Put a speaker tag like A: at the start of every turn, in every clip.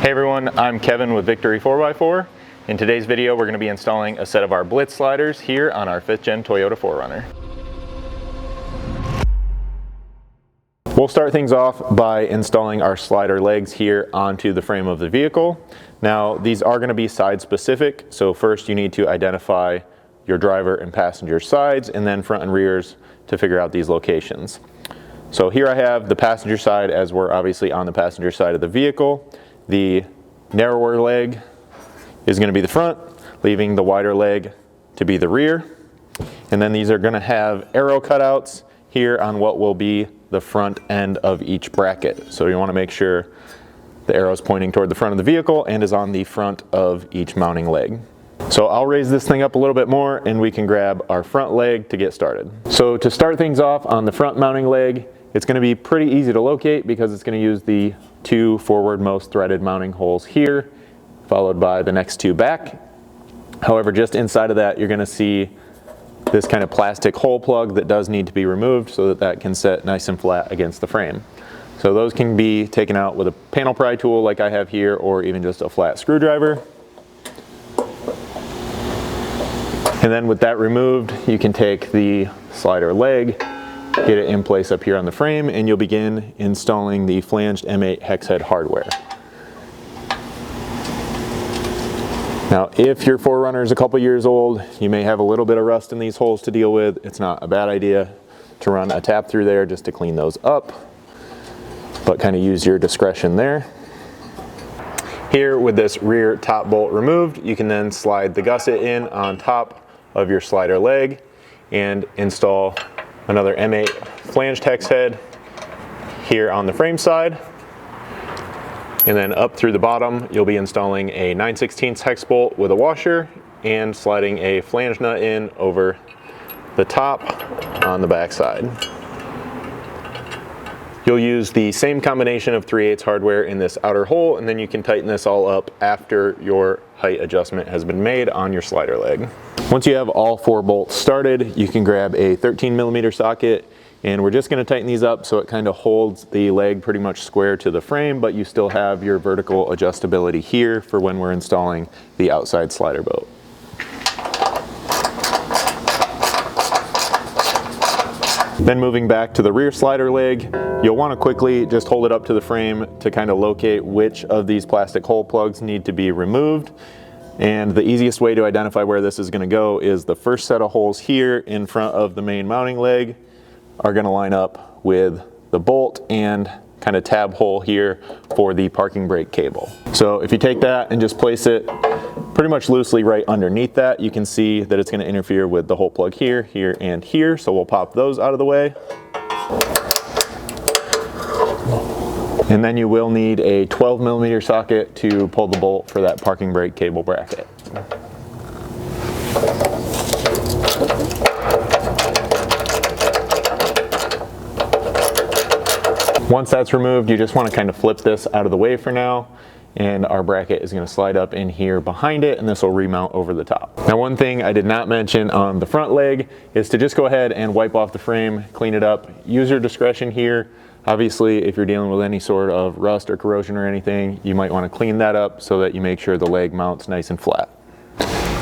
A: Hey everyone, I'm Kevin with Victory 4x4. In today's video, we're going to be installing a set of our Blitz Sliders here on our 5th gen Toyota 4Runner. We'll start things off by installing our slider legs here onto the frame of the vehicle. Now, these are going to be side specific, so first you need to identify your driver and passenger sides, and then front and rears to figure out these locations. So here I have the passenger side, as we're obviously on the passenger side of the vehicle. The narrower leg is going to be the front, leaving the wider leg to be the rear. And then these are going to have arrow cutouts here on what will be the front end of each bracket. So you want to make sure the arrow is pointing toward the front of the vehicle and is on the front of each mounting leg. So I'll raise this thing up a little bit more and we can grab our front leg to get started. So to start things off on the front mounting leg, it's going to be pretty easy to locate because it's going to use the two forwardmost threaded mounting holes here, followed by the next two back. However, just inside of that, you're going to see this kind of plastic hole plug that does need to be removed so that that can sit nice and flat against the frame. So those can be taken out with a panel pry tool like I have here, or even just a flat screwdriver. And then with that removed, you can take the slider leg, get it in place up here on the frame, and you'll begin installing the flanged M8 hex head hardware. Now, if your 4Runner is a couple years old, you may have a little bit of rust in these holes to deal with. It's not a bad idea to run a tap through there just to clean those up, but kind of use your discretion there. Here, with this rear top bolt removed, you can then slide the gusset in on top of your slider leg and install another M8 flanged hex head here on the frame side. And then up through the bottom, you'll be installing a 9/16 hex bolt with a washer and sliding a flange nut in over the top on the back side. You'll use the same combination of 3/8 hardware in this outer hole, and then you can tighten this all up after your height adjustment has been made on your slider leg. Once you have all 4 bolts started, you can grab a 13mm socket, and we're just going to tighten these up so it kind of holds the leg pretty much square to the frame, but you still have your vertical adjustability here for when we're installing the outside slider bolt. Then moving back to the rear slider leg, you'll want to quickly just hold it up to the frame to kind of locate which of these plastic hole plugs need to be removed. And the easiest way to identify where this is going to go is the first set of holes here in front of the main mounting leg are going to line up with the bolt and kind of tab hole here for the parking brake cable. So if you take that and just place it pretty much loosely right underneath that, you can see that it's going to interfere with the hole plug here, here, and here. So we'll pop those out of the way. And then you will need a 12mm socket to pull the bolt for that parking brake cable bracket. Once that's removed, you just want to kind of flip this out of the way for now, and our bracket is going to slide up in here behind it, and this will remount over the top. Now, one thing I did not mention on the front leg is to just go ahead and wipe off the frame, clean it up. Use your discretion here. Obviously, if you're dealing with any sort of rust or corrosion or anything, you might want to clean that up so that you make sure the leg mounts nice and flat.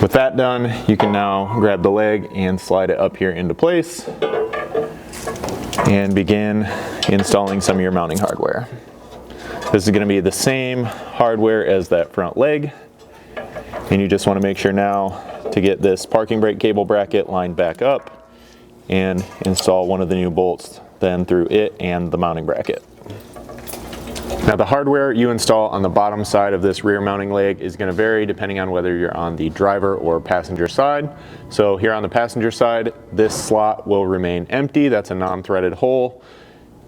A: With that done, you can now grab the leg and slide it up here into place and begin installing some of your mounting hardware. This is going to be the same hardware as that front leg, and you just want to make sure now to get this parking brake cable bracket lined back up and install one of the new bolts then through it and the mounting bracket. Now, the hardware you install on the bottom side of this rear mounting leg is going to vary depending on whether you're on the driver or passenger side. So here on the passenger side, this slot will remain empty. That's a non-threaded hole,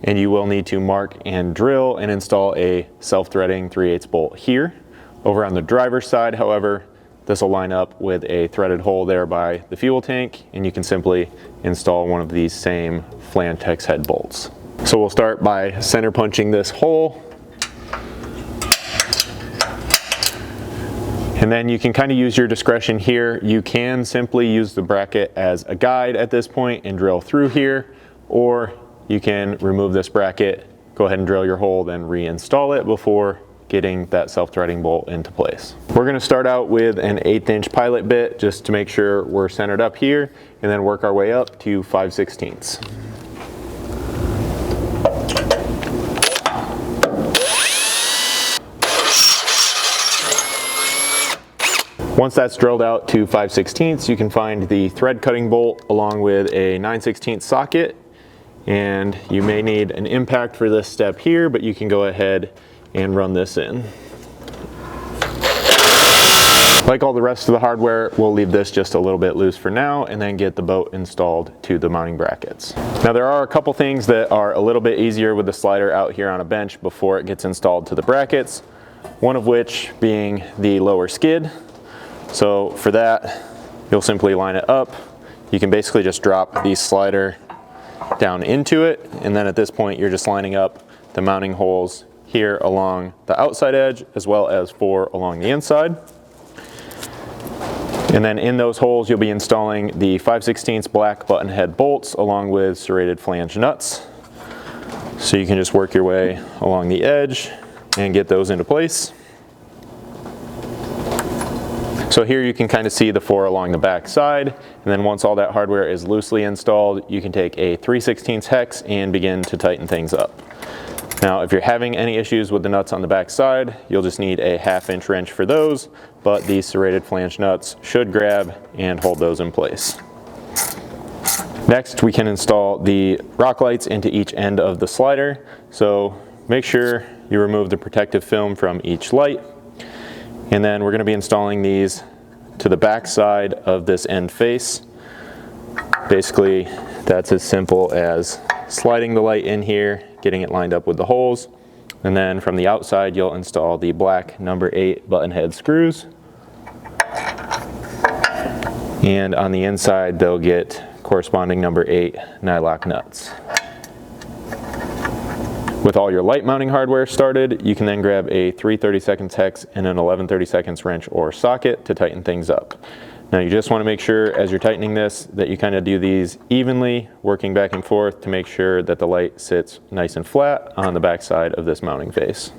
A: and you will need to mark and drill and install a self-threading 3/8 bolt here. Over on the driver's side, however, this will line up with a threaded hole there by the fuel tank, and you can simply install one of these same flanged hex head bolts. So we'll start by center punching this hole. And then you can kind of use your discretion here. You can simply use the bracket as a guide at this point and drill through here, or you can remove this bracket, go ahead and drill your hole, then reinstall it before getting that self-threading bolt into place. We're going to start out with an 1/8 inch pilot bit just to make sure we're centered up here, and then work our way up to 5/16. Once that's drilled out to 5/16, you can find the thread cutting bolt along with a 9/16 socket, and you may need an impact for this step here, but you can go ahead and run this in. Like all the rest of the hardware, we'll leave this just a little bit loose for now and then get the boat installed to the mounting brackets. Now there are a couple things that are a little bit easier with the slider out here on a bench before it gets installed to the brackets, one of which being the lower skid. So for that, you'll simply line it up. You can basically just drop the slider down into it, and then at this point you're just lining up the mounting holes here along the outside edge as well as 4 along the inside. And then in those holes you'll be installing the 5/16 black button head bolts along with serrated flange nuts. So you can just work your way along the edge and get those into place. So here you can kind of see the 4 along the back side, and then once all that hardware is loosely installed, you can take a 3/16 hex and begin to tighten things up. Now if you're having any issues with the nuts on the back side, you'll just need a 1/2 inch wrench for those, but these serrated flange nuts should grab and hold those in place. Next we can install the rock lights into each end of the slider, so make sure you remove the protective film from each light. And then we're going to be installing these to the back side of this end face. Basically, that's as simple as sliding the light in here, getting it lined up with the holes, and then from the outside you'll install the black number 8 button head screws. And on the inside they'll get corresponding number 8 nylock nuts. With all your light mounting hardware started, you can then grab a 3/32 hex and an 11/32 wrench or socket to tighten things up. Now you just want to make sure as you're tightening this that you kind of do these evenly, working back and forth to make sure that the light sits nice and flat on the back side of this mounting face.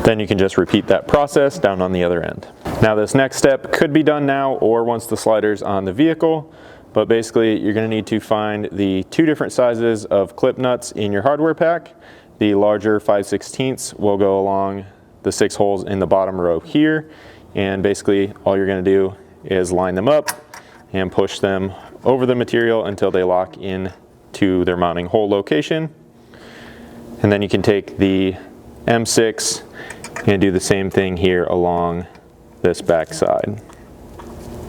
A: Then you can just repeat that process down on the other end. Now this next step could be done now or once the slider's on the vehicle, but basically you're going to need to find the 2 different sizes of clip nuts in your hardware pack. The larger 5/16 will go along the 6 holes in the bottom row here, and basically all you're going to do is line them up and push them over the material until they lock in to their mounting hole location. And then you can take the M6 and do the same thing here along this back side.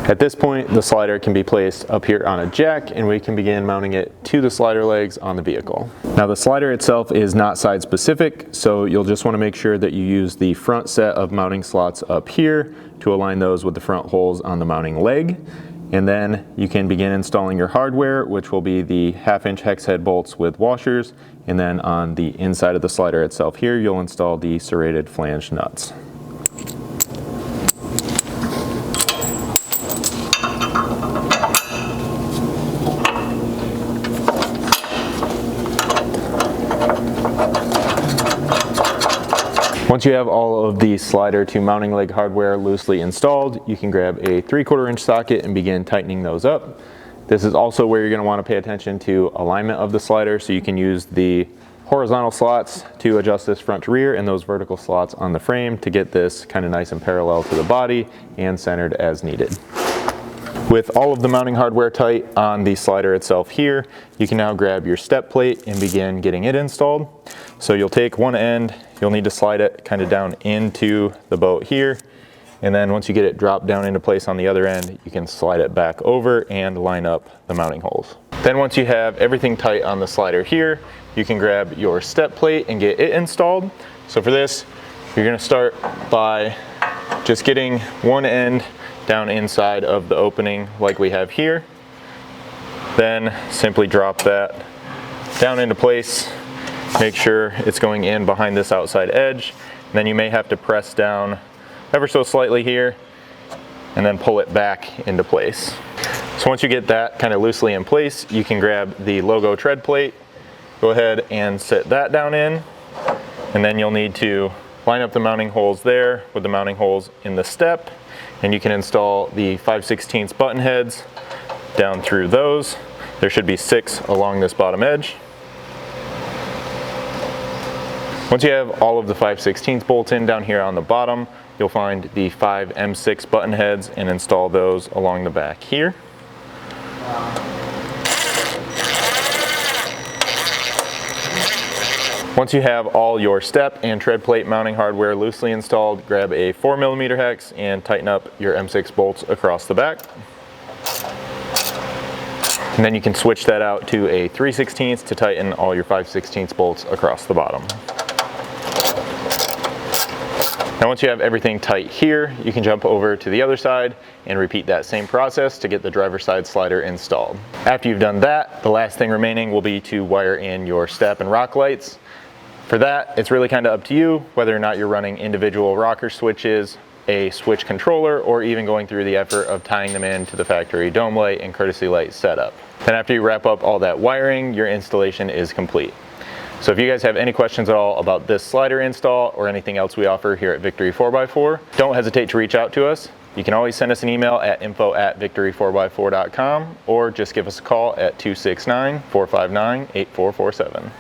A: At this point, the slider can be placed up here on a jack and we can begin mounting it to the slider legs on the vehicle. Now the slider itself is not side specific, so you'll just want to make sure that you use the front set of mounting slots up here to align those with the front holes on the mounting leg. And then you can begin installing your hardware, which will be the 1/2 inch hex head bolts with washers. And then on the inside of the slider itself here, you'll install the serrated flange nuts. Once you have all of the slider to mounting leg hardware loosely installed, you can grab a 3/4 inch socket and begin tightening those up. This is also where you're going to want to pay attention to alignment of the slider, so you can use the horizontal slots to adjust this front to rear and those vertical slots on the frame to get this kind of nice and parallel to the body and centered as needed. With all of the mounting hardware tight on the slider itself here, you can now grab your step plate and begin getting it installed. So you'll take one end, you'll need to slide it kind of down into the boat here, and then once you get it dropped down into place on the other end, you can slide it back over and line up the mounting holes. Then once you have everything tight on the slider here, you can grab your step plate and get it installed. So for this, you're going to start by just getting one end down inside of the opening like we have here. Then simply drop that down into place. Make sure it's going in behind this outside edge. And then you may have to press down ever so slightly here and then pull it back into place. So once you get that kind of loosely in place, you can grab the logo tread plate, go ahead and sit that down in, and then you'll need to line up the mounting holes there with the mounting holes in the step, and you can install the 5/16 button heads down through those. There should be 6 along this bottom edge. Once you have all of the 5/16 bolts in down here on the bottom, you'll find the 5 M6 button heads and install those along the back here. Once you have all your step and tread plate mounting hardware loosely installed, grab a 4mm hex and tighten up your M6 bolts across the back. And then you can switch that out to a 3/16 to tighten all your 5/16 bolts across the bottom. Now once you have everything tight here, you can jump over to the other side and repeat that same process to get the driver's side slider installed. After you've done that, the last thing remaining will be to wire in your step and rock lights. For that, it's really kind of up to you whether or not you're running individual rocker switches, a switch controller, or even going through the effort of tying them into the factory dome light and courtesy light setup. Then after you wrap up all that wiring, your installation is complete. So if you guys have any questions at all about this slider install or anything else we offer here at Victory 4x4, don't hesitate to reach out to us. You can always send us an email at info@victory4x4.com or just give us a call at 269-459-8447.